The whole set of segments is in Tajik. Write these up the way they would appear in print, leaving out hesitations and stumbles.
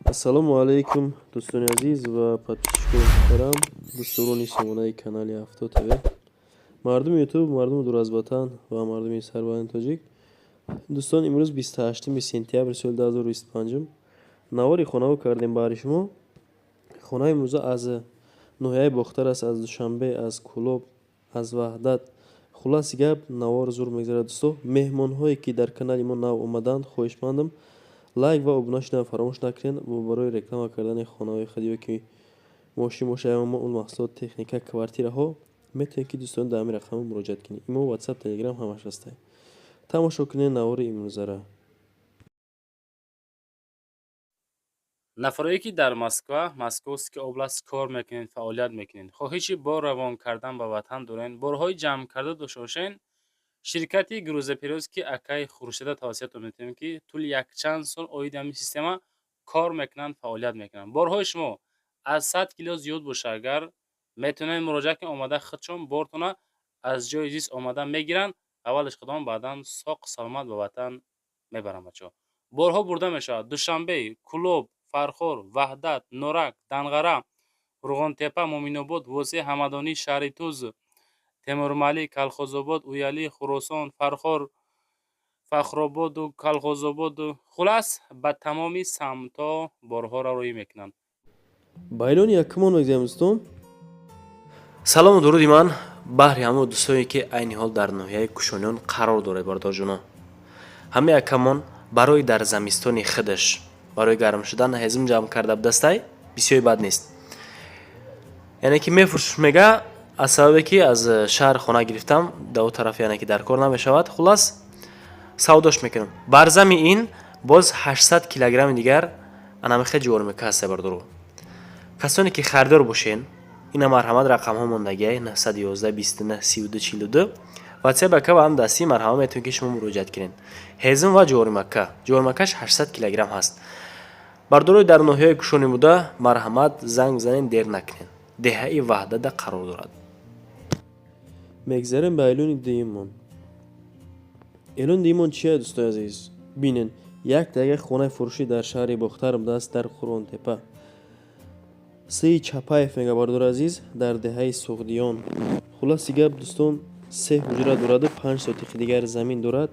ассалому алайкум дӯстони азиз ва подписчикони муҳтарам, дӯстдорони сомонаи канали Авто ТВ, мардуми ютуб, мардуми дур аз ватан ва мардуми сарбаланди тоҷик. дӯстон, имрӯз 28 сентябри соли 2025 навори хонаҳо кардем баҳри шумо. хонаи имрӯза аз ноҳияи бохтар аст, аз душанбе, аз кӯлоб, аз ваҳдат. хулоси гап, навор зур мегзарад. дӯсто, меҳмонҳое ки дар канали мо нав омаданд, хоҳишмандам лайк ва обуна шудан фаромӯш накунед. барои реклама кардани хонаҳои худ ёки мошин маъмул маҳсулот, техника, квартираҳо метавонед ки дӯстон дар ҳамин рақамҳо муроҷиат кунед. имо, ватсап, телеграм ҳамаш ҳастад. тамошо кунед навори имрӯзара. нафарое ки дар Московский област кор мекунед, фаъолият мекунед, хоҳиши бор равон кардан ба ватан доред, борҳои ҷамъ карда дошта бошед, ширкати грузоперевоз ки акаи Хуршеда тавсиятон метавонем ки тӯли якчанд сол оиди ҳамин система кор мекунанд, фаъолият мекунанд. борҳои шумо аз 100 кило зиёд боша, агар метавонед муроҷиат кунед, омада худшон бортона аз ҷои зист омада мегиранд, аввалаш қадом, баъдан соқ саломат ба ватан мебаранд. бачаҳо, борҳо бурда мешавад. душанбе, кӯлоб, фархор, ваҳдат, норак, данғара, фурғонтепа, моминобод, восеъ ҳамадонӣ, шаҳри Туз, темурмалик, калхозобод, уялӣ, хуросон, фархор, фахрободу калхозободу хулас ба тамоми самтҳо борҳоро рӯӣ мекунанд. байлони якумон мегзарем дӯстон. салому дуруди ман баҳри ҳамо дӯстоне ки айни ҳол дар ноҳияи кушониён қарор доред. бардорҷоно, ҳама якумон барои дар замистони худаш барои гарм шудан ҳезм ҷамъ карда бидастай бисёри бад нест. яъне ки мефурӯш, мега аз сабабе ки аз шаҳр хона гирифтам, дар он тараф яъне ки дар кор намешавад, хулас савдош мекунам. бар зами ин боз 800 килограмми дигар анамихе ҷуворимака ҳастай. бардоро касоне ки харидор бошен, ина марҳамат рақамҳо мондагиай 911 29 32 42 ватсап ва ҳам дастии марҳама метавонед ки шумо муроҷиат кунед. ҳезм ва ҷуворимакаш 800 килограмм ҳаст. бардорои дар ноҳияи кушони буда марҳамат, занг бизанед, дер накунед. деҳаи ваҳдада қарор дорад. мегзарем ба эълони дуюммон. эълони дуюммон чия дӯстои азиз? бинед, як дақиқа хонаи фурӯшӣ дар шаҳри бохтар будааст, дар Фурғонтепа. саи Чапаев мега бардори азиз, дар деҳаи Суғдиён. хулоси гап дӯстон, 3 ҳуҷра дораду 5 сотиқи дигар замин дорад.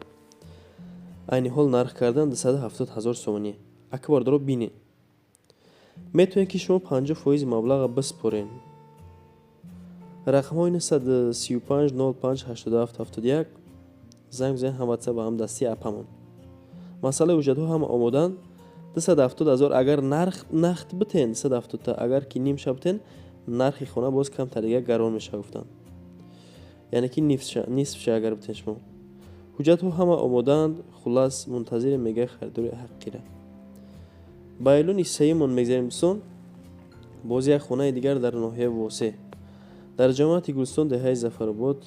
айни ҳол нарх кардан 270 000 сомонӣ. ака бардоро бинед, метавонед ки шумо 50% маблаға биспоред. рақамҳои 935 05 87 71 занг бизанед, ҳам ватсап ва ҳам дастии апамон. масъалаи ҳуҷҷатҳо ҳама омоданд. 270 000 агар нақд битен, 270 та агар ки нимша битен, нархи хона боз камтар дигар гарон мешавад гуфтанд. яъне ки нисфша агар битен шумо. ҳуҷҷатҳо ҳама омоданд. хулас мунтазире мега харидори ҳаққира. ба эълони сеюмон мегзарем дӯстон. боз як хонаи дигар дар ноҳияи Восеъ, дар ҷамоати Гулистон, деҳаи Зафаробод,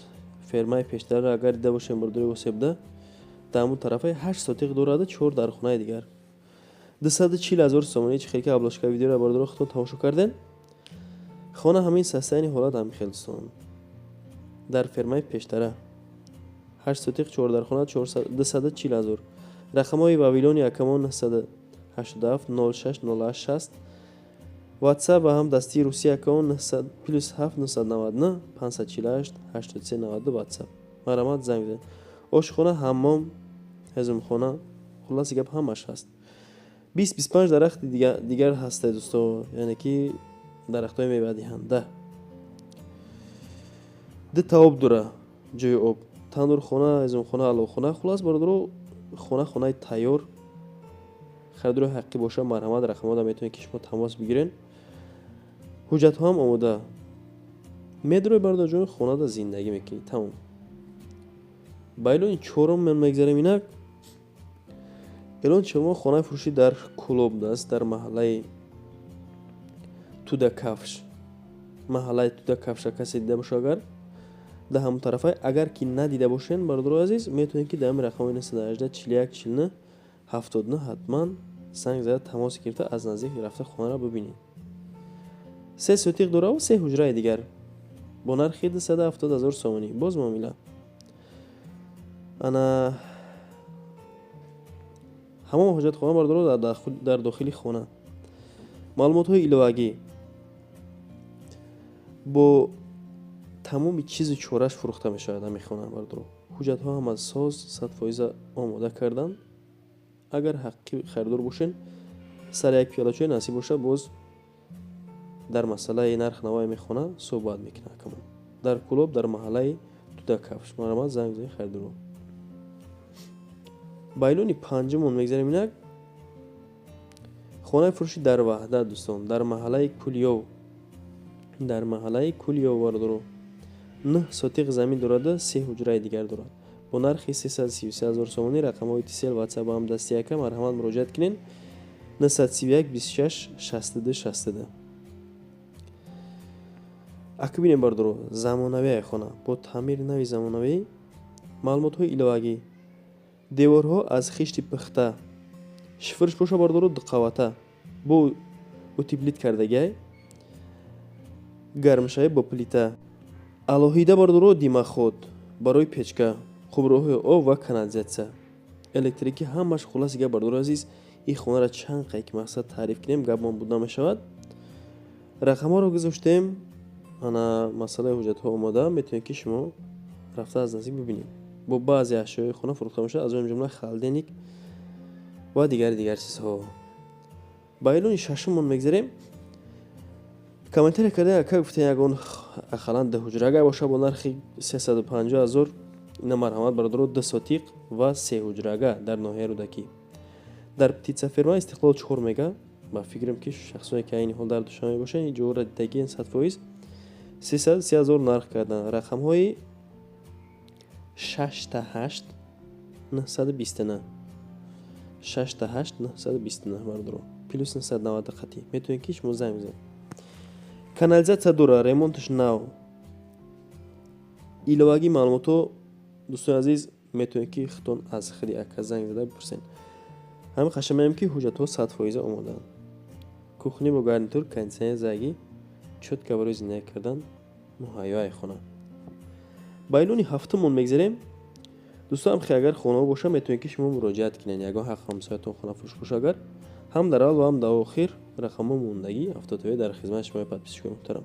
фермаи пештара агар дида бошем, бардори Восеъ буда, дар ҳамун тарафаи 8 сотиқ дораду 4 дар хонаи дигар. 240 000 сомонӣ. чӣ хел ки аблошка видеоро бардори худтон тамошо кардем. хона ҳамин састаини ҳолат ҳамин хел дӯстон. дар фермаи пештара 8 сотиқ 4 дар хона 240 000. рақамҳои вавилони якумон 987 06 08 60. ватсап ва ҳам дастии русия акаун +7 999 548 83 92 ватсап. марҳамат, занг бизанед. ошхона, ҳаммом, ҳезмхона, хулоси гап ҳамаш ҳаст. 20-25 дарахти дигар ҳастай дӯсто, яъне ки дарахтҳои мевадиҳанда. дита об дора, ҷои об, танӯрхона, ҳезмхона, аловхона. хулос бардоро хонаи тайёр, харидори ҳаққӣ боша, марҳамат, рақамҳода метавонед ки шумо тамос бигиред. ҳуҷҷатҳо ҳам омода. медрои бардорҷон хонада зиндагӣ мекунед. тамом. ба эълони чорум мегзарем. инак эълони чорум хонаи фурӯшӣ дар Кӯлоб аст, дар маҳаллаи Туда Кафш. маҳаллаи Туда Кафша касе дида боша, агар дар ҳамун тарафай, агар ки надида бошед, бардорои азиз, метавонед ки дар ҳамин рақамҳои 918 41 49 79 ҳатман санг зада тамос гирифта аз наздик рафта хонаро бибинед. 3 сотиқ дора ва 3 ҳуҷраи дигар бо нархи 270 000 сомонӣ. боз муомила. ана ҳамон ҳоҷатхона бардоро дар дохили хона. маълумотҳои иловагӣ бо тамоми чизу чораш фурӯхта мешавад ҳамин хона бардору. ҳуҷҷатҳо ҳама соз 100% омода кардан. агар ҳаққи харидор бошен сар як пиёла чой насиб бошад, боз дар масъалаи нарх навои ҳамин хона суҳбат мекунад. дар кӯлоб дар маҳаллаи Дуда Кафш маромад занг бизанед харидор. ба эълони панҷумон мегзарем. инак хонаи фурӯши дар ваҳдат дӯстон, дар маҳаллаи Кулиёв бардору 9 сотиқ замин дорада, 3 ҳуҷраи дигар дорад. бо нархи 333 000 сомонӣ. рақамҳои тисел WhatsApp ба ҳамдасти яка марҳамат муроҷиат кунед. 931 26 62 62. ака бинем бардору замонавия хона бо таъмири нави замонавӣ. маълумотҳои иловагӣ: деворҳо аз хишти пухта, шифрш боша бардору дуқавата бо утеплит кардагиай, гармшавӣ бо плита, алоҳида бардору димоход барои печка, қубурҳои об ва канализатсия, электрикӣ, ҳамаш хулоси гап бардору азиз. ин хонара чанд қайки мақсад таъриф кунем, гапмон буда мешавад. рақамҳоро гузоштем. ана масъалаи ҳуҷҷатҳо омода, метавонед ки шумо рафта аз наздик бибинед. бо баъзе ашёи хона фурӯхта мешавад, аз он ҷумла халденик ва дигар чизҳо. ба эълони шашумон мегзарем. комментария карда ака гуфтен ягон ахалан дуҳуҷрага боша бо нархи 350 000. ина марҳамат бардору 2 сотиқ ва 3 ҳуҷрага дар ноҳияи Рӯдакӣ. дар птитсаферма Истиқлол 4 мега. ба фикрам ки шахсоне ки айни ҳол дар Душанбе бошанд ин ҷоро дидагиен 100%. 330 000 нарх кардан. рақамҳои 68 929 68 929 бардору плюс 990 қатӣ. метавонед ки шумо занг бизанед. канализатсия дора, ремонташ нав. иловагӣ маълумотҳо дӯстони азиз метавонед ки худтон аз худи ака занг зада бипурсед. ҳамин қашам меем ки ҳуҷҷатҳо 100% омодаанд. кухни бо гарнитур, кондитсионер загӣ, чотка барои зиндагӣ кардан, муҳайёи хона. ба эълони ҳафтумон мегзарем. дӯстон ки агар хонаҳо боша, метавонед ки шумо муроҷиат кунед. ягон ҳақ ҳамсоятон хона фурӯш боша, агар ҳам дар аввал ва ҳам дар охир рақамҳо мондагӣ автотоҳӣ дар хизмати шумои подписчикои муҳтарам.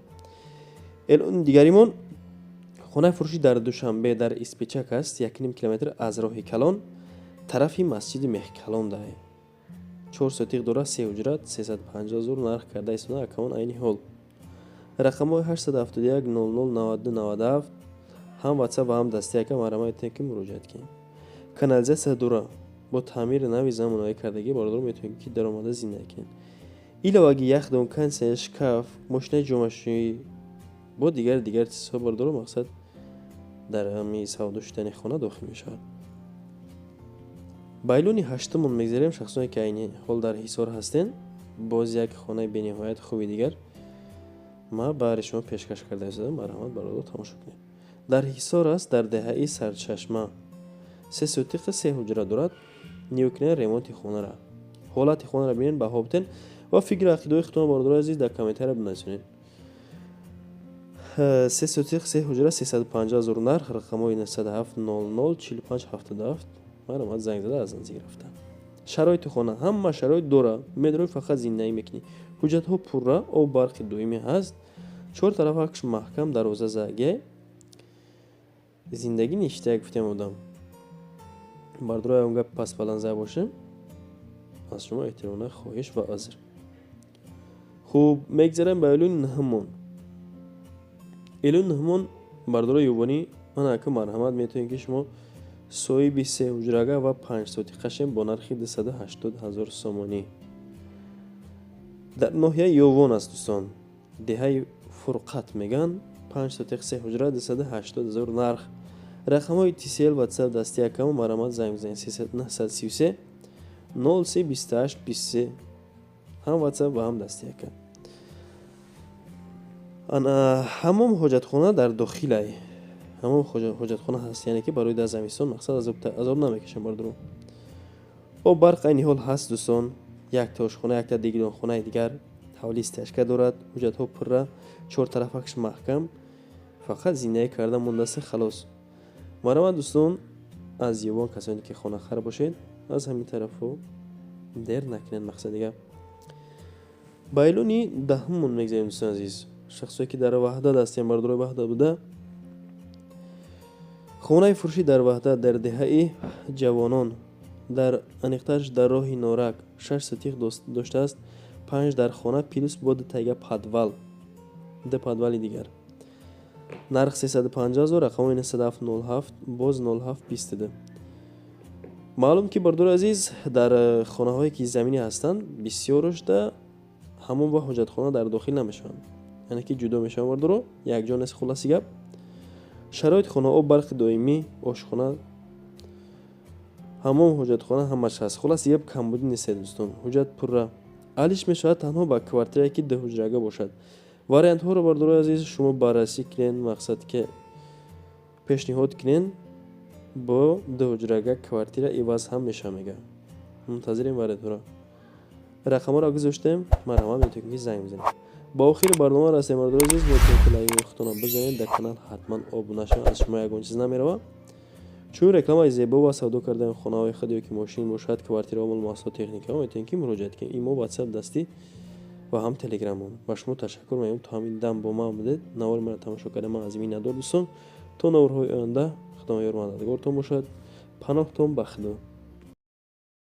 эълони дигаримон: хонаи фурӯши дар Душанбе дар Испечак аст, 1.5 километр аз роҳи Калон, тарафи масҷиди Меҳкалон даҳе. 4 сотиқ дора, 3 ҳуҷрат, 350 000 нарх карда истода акамон айни ҳол. рақамҳои 871 00 92 97 ҳам WhatsApp ва ҳам дасти яка марҳамат метавонед ки муроҷиат кунед. канализатсия дора бо таъмири нави замонавӣ кардагӣ бардор метавонед ки даромада зиндагӣ кунед. иловагӣ яхдон, кондитсионер, шкаф, мошинаи ҷомашӯӣ бо дигар чизҳо бардор мақсад дар ҳамин савдо шудани хона дохил мешавад. ба эълони ҳаштумон мегзарем. шахсоне ки айни ҳол дар ҳисор ҳастен, боз як хонаи бениҳоят хуби дигар ма баҳри шумо пешкаш карда истодам. марҳамат бардор тамошо кунед. дар ҳисор аст, дар деҳаи Сарчашма. 3 сотиқа 3 ҳуҷра дорад. ниё кунед ремонти хонара. ҳолати хонара бинед, баҳо битен ва фикри ақидаҳои худтон бардор азиз дар комментария бинависонед. 3 сотиқ 3 ҳуҷра 350 000 нарх. рақамҳои 97 00 45 77. марҳамат занг зада аз наздик рафта. шароити хона ҳама шароит дора. медрои фақат зиндагӣ мекунӣ. ҳуҷҷатҳо пурра, об барқи доимӣ ҳаст. 4 тарафакш маҳкам, дарвоза загия. зиндагӣ ништия гуфтем одам. бардор ягон гапи пастбаланза бошем, аз шумо эҳтиромона хоҳиш ва азр. хуб, мегзарем ба эълони ниҳумон. эълони ниҳумон бардори ёбонӣ ана ака марҳамат метавонед ки шумо соҳиби 3 ҳуҷрага ва 5 сотиқашем бо нархи 280 000 сомонӣ. дар ноҳияи Ёвон аст дӯстон. деҳаи Фурқат меган. 5 сотиқ 3 ҳуҷра 280 000 нарх. рақамҳои TCL WhatsApp дасти якам марҳамат занг бизанед. 933 03 28 23. ҳам WhatsApp ва ҳам дасти яка. ана ҳамом ҳоҷатхона дар дохилай. ҳамон ҳоҷатхона ҳаст, яъне ки барои дар замистон мақсад азоб намекашем бардору. об барқ айни ҳол ҳаст дӯстон. якта ошхона, якта дигидонхонаи дигар ҳавли стяжка дорад. ҳуҷҷатҳо пурра, 4 тарафакш маҳкам. фақат зиндагӣ карда мондааст, халос. марҳамат дӯстон, аз Ёвон касоне ки хонахар бошед, аз ҳамин тарафҳо дер накунед. мақсадига байлони даҳммон мегзарем дӯстон азиз. шахсое ки дар ваҳдат ҳастем, бардорои ваҳдат буда. хонаи фурӯшӣ дар ваҳдат дар деҳаи ҷавонон дар аниқташ дар роҳи норак 6 сатиқ доштааст. 5 дар хона плюс боди тайга подвал де подвали дигар. нарх 350 000, рақамои 9707 боз 07 20. маълум ки бардори азиз дар хонаҳое ки заминӣ ҳастанд бисёрашда ҳамон ва ҳоҷатхона дар дохил намешаванд, яъне ки ҷудо мешаванд бардоро якҷо нест. хулоси гап шароити хона об барқи доимӣ ошхона ҳамон ҳоҷатхона ҳамаш ҳаст. хулоси гап камбудӣ нестед дӯстон. ҳуҷҷат пурра алиш мешавад танҳо ба квартирае ки дуҳуҷрага бошад. вариантҳоро бардори азиз шумо баррасӣ кунед, мақсад ки пешниҳод кунед. бо дуҳуҷрага квартира иваз ҳам мешавад. мунтазирем вариантҳоро. рақамҳоро гузоштем, марҳамат метавонед ки занг бизанед. ба охири барнома расем бардори азиз. метавонед ки лайк хутона бизанед, дар канал ҳатман обуна шавед, аз шумо ягон чиз намерава. чун рекламаи зебо ва савдо кардани хонаҳои худ ёки мошин бошад, квартира омӯл маҳсулот техникаҳо, метавонед ки муроҷиат кунед. имо ватсап дастӣ ва ҳам телеграмон. ба шумо ташаккур мекунем то ҳамин дам бо ман будед. навори мара тамошо кардан ман аз миннатдор дӯстон. то наворҳои оянда худоёр мададгортон бошад. паноҳтон ба худо.